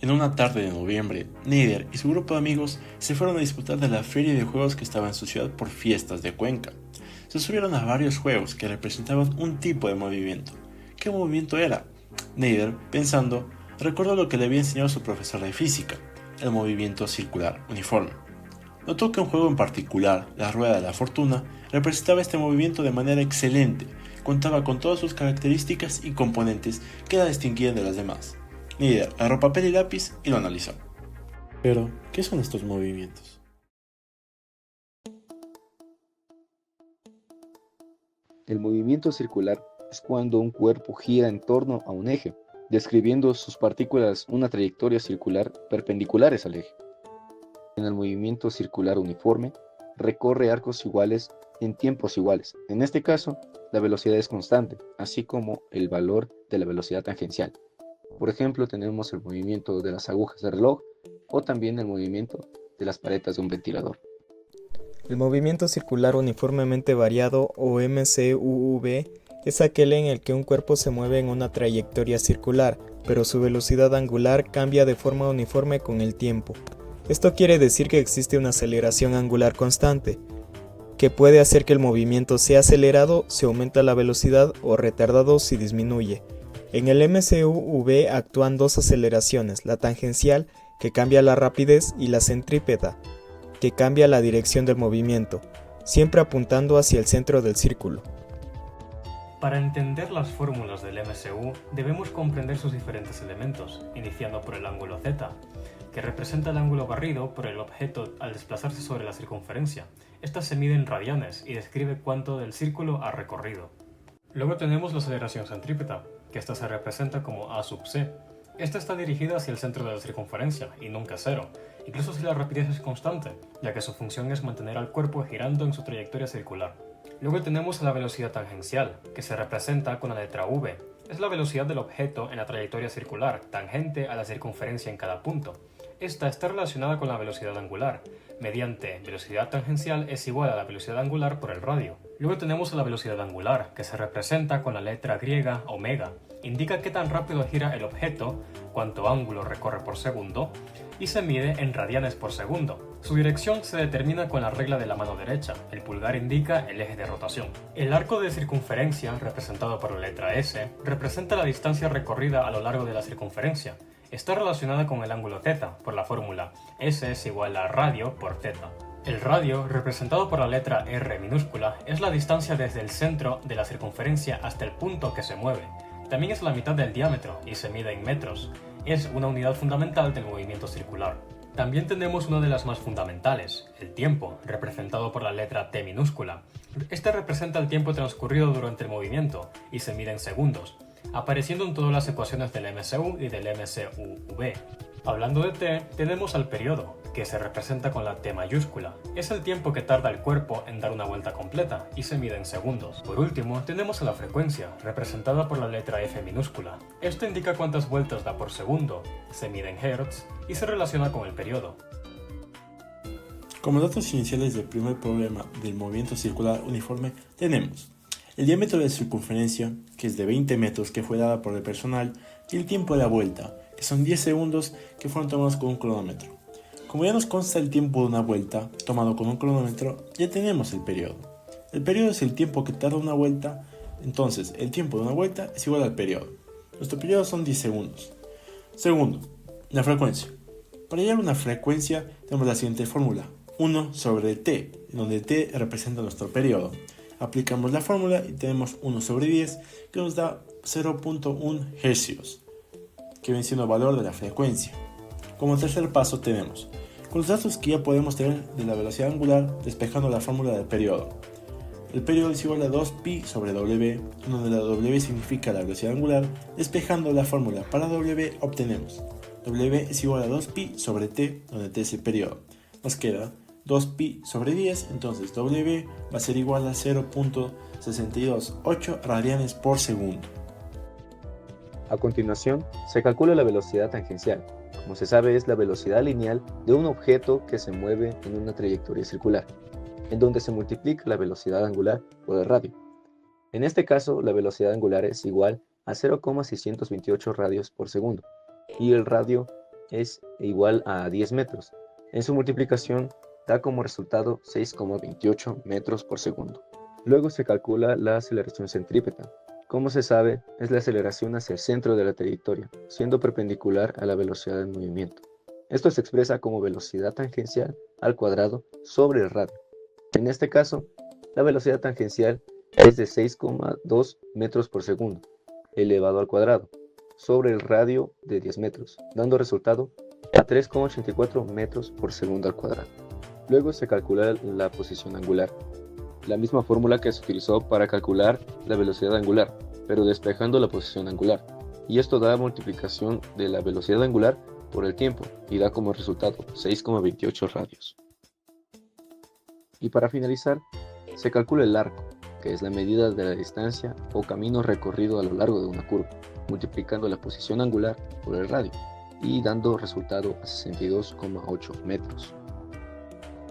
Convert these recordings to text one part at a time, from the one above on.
En una tarde de noviembre, Neider y su grupo de amigos se fueron a disfrutar de la feria de juegos que estaba en su ciudad por Fiestas de Cuenca. Se subieron a varios juegos que representaban un tipo de movimiento. ¿Qué movimiento era? Neider, pensando, recordó lo que le había enseñado su profesor de física, el movimiento circular uniforme. Notó que un juego en particular, la Rueda de la Fortuna, representaba este movimiento de manera excelente, contaba con todas sus características y componentes que la distinguían de las demás. Neider agarró papel y lápiz y lo analizó. Pero, ¿qué son estos movimientos? El movimiento circular es cuando un cuerpo gira en torno a un eje, describiendo sus partículas una trayectoria circular perpendiculares al eje. En el movimiento circular uniforme, recorre arcos iguales en tiempos iguales. En este caso, la velocidad es constante, así como el valor de la velocidad tangencial. Por ejemplo, tenemos el movimiento de las agujas del reloj o también el movimiento de las paletas de un ventilador. El movimiento circular uniformemente variado o MCUV es aquel en el que un cuerpo se mueve en una trayectoria circular, pero su velocidad angular cambia de forma uniforme con el tiempo. Esto quiere decir que existe una aceleración angular constante, que puede hacer que el movimiento sea acelerado si aumenta la velocidad o retardado si disminuye. En el MCUV actúan dos aceleraciones, la tangencial, que cambia la rapidez, y la centrípeta, que cambia la dirección del movimiento, siempre apuntando hacia el centro del círculo. Para entender las fórmulas del MCU, debemos comprender sus diferentes elementos, iniciando por el ángulo Z, que representa el ángulo barrido por el objeto al desplazarse sobre la circunferencia. Esta se mide en radianes y describe cuánto del círculo ha recorrido. Luego tenemos la aceleración centrípeta, que esta se representa como A sub c. Esta está dirigida hacia el centro de la circunferencia y nunca cero, incluso si la rapidez es constante, ya que su función es mantener al cuerpo girando en su trayectoria circular. Luego tenemos la velocidad tangencial, que se representa con la letra V. Es la velocidad del objeto en la trayectoria circular, tangente a la circunferencia en cada punto. Esta está relacionada con la velocidad angular, mediante velocidad tangencial es igual a la velocidad angular por el radio. Luego tenemos la velocidad angular, que se representa con la letra griega omega. Indica qué tan rápido gira el objeto, cuánto ángulo recorre por segundo, y se mide en radianes por segundo. Su dirección se determina con la regla de la mano derecha, el pulgar indica el eje de rotación. El arco de circunferencia, representado por la letra S, representa la distancia recorrida a lo largo de la circunferencia. Está relacionada con el ángulo θ, por la fórmula S es igual a radio por θ. El radio, representado por la letra R minúscula, es la distancia desde el centro de la circunferencia hasta el punto que se mueve. También es la mitad del diámetro y se mide en metros. Es una unidad fundamental del movimiento circular. También tenemos una de las más fundamentales, el tiempo, representado por la letra T minúscula. Este representa el tiempo transcurrido durante el movimiento y se mide en segundos, apareciendo en todas las ecuaciones del MCU y del MCUV. Hablando de t, tenemos al periodo, que se representa con la T mayúscula. Es el tiempo que tarda el cuerpo en dar una vuelta completa y se mide en segundos. Por último, tenemos a la frecuencia, representada por la letra F minúscula. Esto indica cuántas vueltas da por segundo, se mide en hertz y se relaciona con el periodo. Como datos iniciales del primer problema del movimiento circular uniforme, tenemos el diámetro de la circunferencia, que es de 20 metros, que fue dada por el personal, y el tiempo de la vuelta, que son 10 segundos, que fueron tomados con un cronómetro. Como ya nos consta el tiempo de una vuelta, tomado con un cronómetro, ya tenemos el periodo. El periodo es el tiempo que tarda una vuelta, entonces el tiempo de una vuelta es igual al periodo. Nuestro periodo son 10 segundos. Segundo, la frecuencia. Para hallar una frecuencia tenemos la siguiente fórmula, 1 sobre t, donde t representa nuestro periodo. Aplicamos la fórmula y tenemos 1 sobre 10, que nos da 0.1 Hz, que viene siendo el valor de la frecuencia. Como tercer paso tenemos, con los datos que ya podemos tener de la velocidad angular, despejando la fórmula del periodo. El periodo es igual a 2pi sobre w, donde la w significa la velocidad angular. Despejando la fórmula para w obtenemos w es igual a 2pi sobre t, donde t es el periodo. Nos queda 2pi sobre 10, entonces w va a ser igual a 0.628 radianes por segundo. A continuación, se calcula la velocidad tangencial. Como se sabe, es la velocidad lineal de un objeto que se mueve en una trayectoria circular, en donde se multiplica la velocidad angular por el radio. En este caso, la velocidad angular es igual a 0,628 radios por segundo, y el radio es igual a 10 metros. En su multiplicación da como resultado 6,28 metros por segundo. Luego se calcula la aceleración centrípeta. Como se sabe, es la aceleración hacia el centro de la trayectoria, siendo perpendicular a la velocidad del movimiento. Esto se expresa como velocidad tangencial al cuadrado sobre el radio. En este caso, la velocidad tangencial es de 6,2 metros por segundo, elevado al cuadrado, sobre el radio de 10 metros, dando resultado a 3,84 metros por segundo al cuadrado. Luego se calcula la posición angular, la misma fórmula que se utilizó para calcular la velocidad angular, pero despejando la posición angular, y esto da multiplicación de la velocidad angular por el tiempo, y da como resultado 6,28 radios. Y para finalizar, se calcula el arco, que es la medida de la distancia o camino recorrido a lo largo de una curva, multiplicando la posición angular por el radio, y dando resultado a 62,8 metros.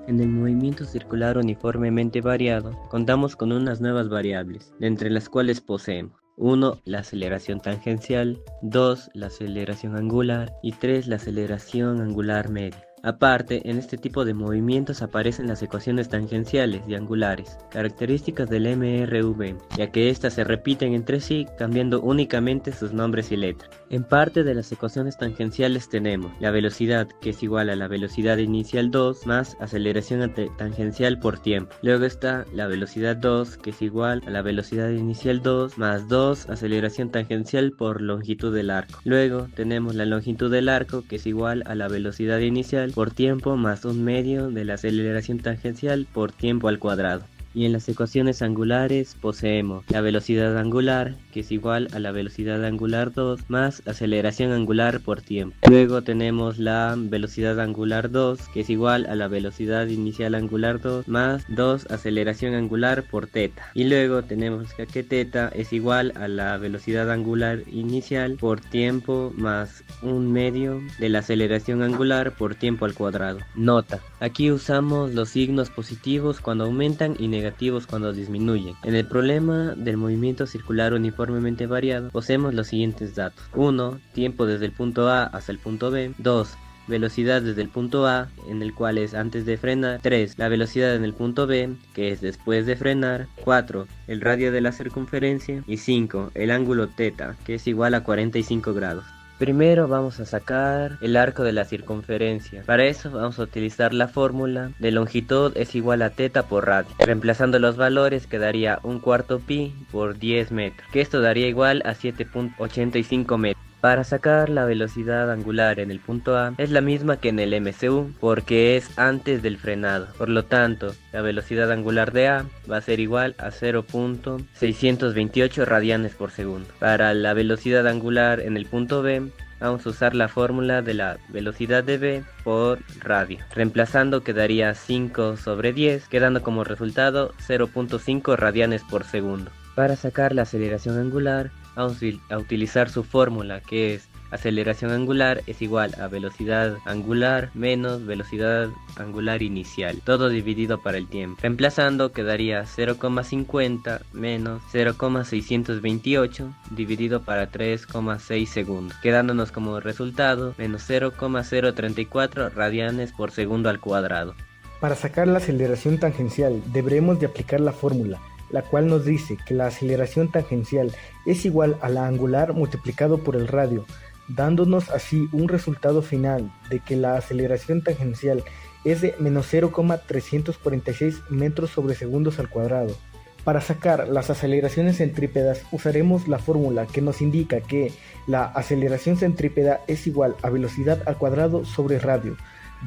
En el movimiento circular uniformemente variado, contamos con unas nuevas variables, de entre las cuales poseemos 1. La aceleración tangencial, 2. La aceleración angular y 3. La aceleración angular media. Aparte, en este tipo de movimientos aparecen las ecuaciones tangenciales y angulares, características del MRV, ya que éstas se repiten entre sí cambiando únicamente sus nombres y letras. En parte de las ecuaciones tangenciales tenemos la velocidad, que es igual a la velocidad inicial 2 más aceleración tangencial por tiempo. Luego está la velocidad 2, que es igual a la velocidad inicial 2 más 2 aceleración tangencial por longitud del arco. Luego tenemos la longitud del arco, que es igual a la velocidad inicial por tiempo más un medio de la aceleración tangencial por tiempo al cuadrado. Y en las ecuaciones angulares poseemos la velocidad angular, que es igual a la velocidad angular 2 más aceleración angular por tiempo. Luego tenemos la velocidad angular 2, que es igual a la velocidad inicial angular 2 más 2 aceleración angular por teta. Y luego tenemos que teta es igual a la velocidad angular inicial por tiempo más un medio de la aceleración angular por tiempo al cuadrado. Nota: aquí usamos los signos positivos cuando aumentan y negativos cuando disminuyen. En el problema del movimiento circular uniformemente variado, poseemos los siguientes datos: 1. Tiempo desde el punto A hasta el punto B. 2. Velocidad desde el punto A, en el cual es antes de frenar. 3. La velocidad en el punto B, que es después de frenar. 4. El radio de la circunferencia. Y 5. El ángulo θ, que es igual a 45 grados. Primero vamos a sacar el arco de la circunferencia. Para eso vamos a utilizar la fórmula de longitud es igual a θ por radio. Reemplazando los valores quedaría un cuarto pi por 10 metros, que esto daría igual a 7,85 metros. Para sacar la velocidad angular en el punto A es la misma que en el MCU, porque es antes del frenado. Por lo tanto, la velocidad angular de A va a ser igual a 0.628 radianes por segundo. Para la velocidad angular en el punto B, vamos a usar la fórmula de la velocidad de B por radio. Reemplazando quedaría 5 sobre 10, quedando como resultado 0.5 radianes por segundo. Para sacar la aceleración angular, vamos a utilizar su fórmula, que es aceleración angular es igual a velocidad angular menos velocidad angular inicial, todo dividido para el tiempo. Reemplazando quedaría 0,50 menos 0,628 dividido para 3,6 segundos, quedándonos como resultado menos 0,034 radianes por segundo al cuadrado. Para sacar la aceleración tangencial deberemos de aplicar la fórmula, la cual nos dice que la aceleración tangencial es igual a la angular multiplicado por el radio, dándonos así un resultado final de que la aceleración tangencial es de menos 0,346 metros sobre segundos al cuadrado. Para sacar las aceleraciones centrípedas usaremos la fórmula que nos indica que la aceleración centrípeta es igual a velocidad al cuadrado sobre radio,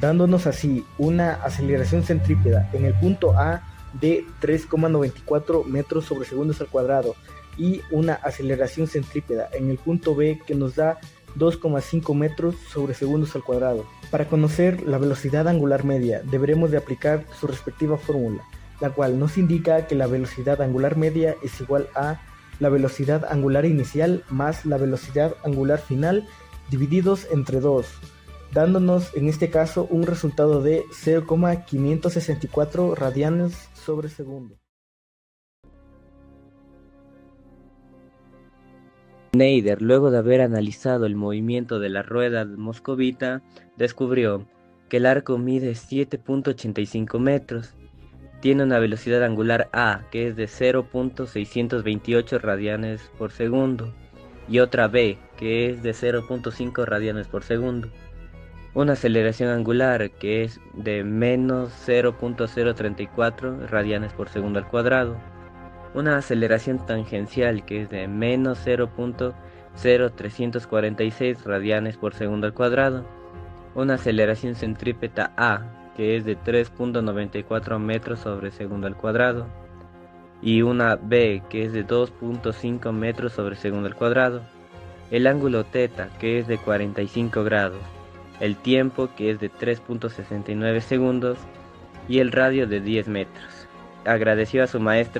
dándonos así una aceleración centrípeta en el punto A de 3,94 metros sobre segundos al cuadrado y una aceleración centrípeta en el punto B que nos da 2,5 metros sobre segundos al cuadrado. Para conocer la velocidad angular media deberemos de aplicar su respectiva fórmula, la cual nos indica que la velocidad angular media es igual a la velocidad angular inicial más la velocidad angular final divididos entre 2, dándonos en este caso un resultado de 0,564 radianes sobre segundo. Schneider, luego de haber analizado el movimiento de la rueda moscovita, descubrió que el arco mide 7.85 metros, tiene una velocidad angular A, que es de 0.628 radianes por segundo, y otra B, que es de 0.5 radianes por segundo. Una aceleración angular, que es de menos 0.034 radianes por segundo al cuadrado. Una aceleración tangencial, que es de menos 0.0346 radianes por segundo al cuadrado. Una aceleración centrípeta A, que es de 3.94 metros sobre segundo al cuadrado. Y una B, que es de 2.5 metros sobre segundo al cuadrado. El ángulo θ, que es de 45 grados. El tiempo, que es de 3.69 segundos. Y el radio de 10 metros. Agradeció a su maestra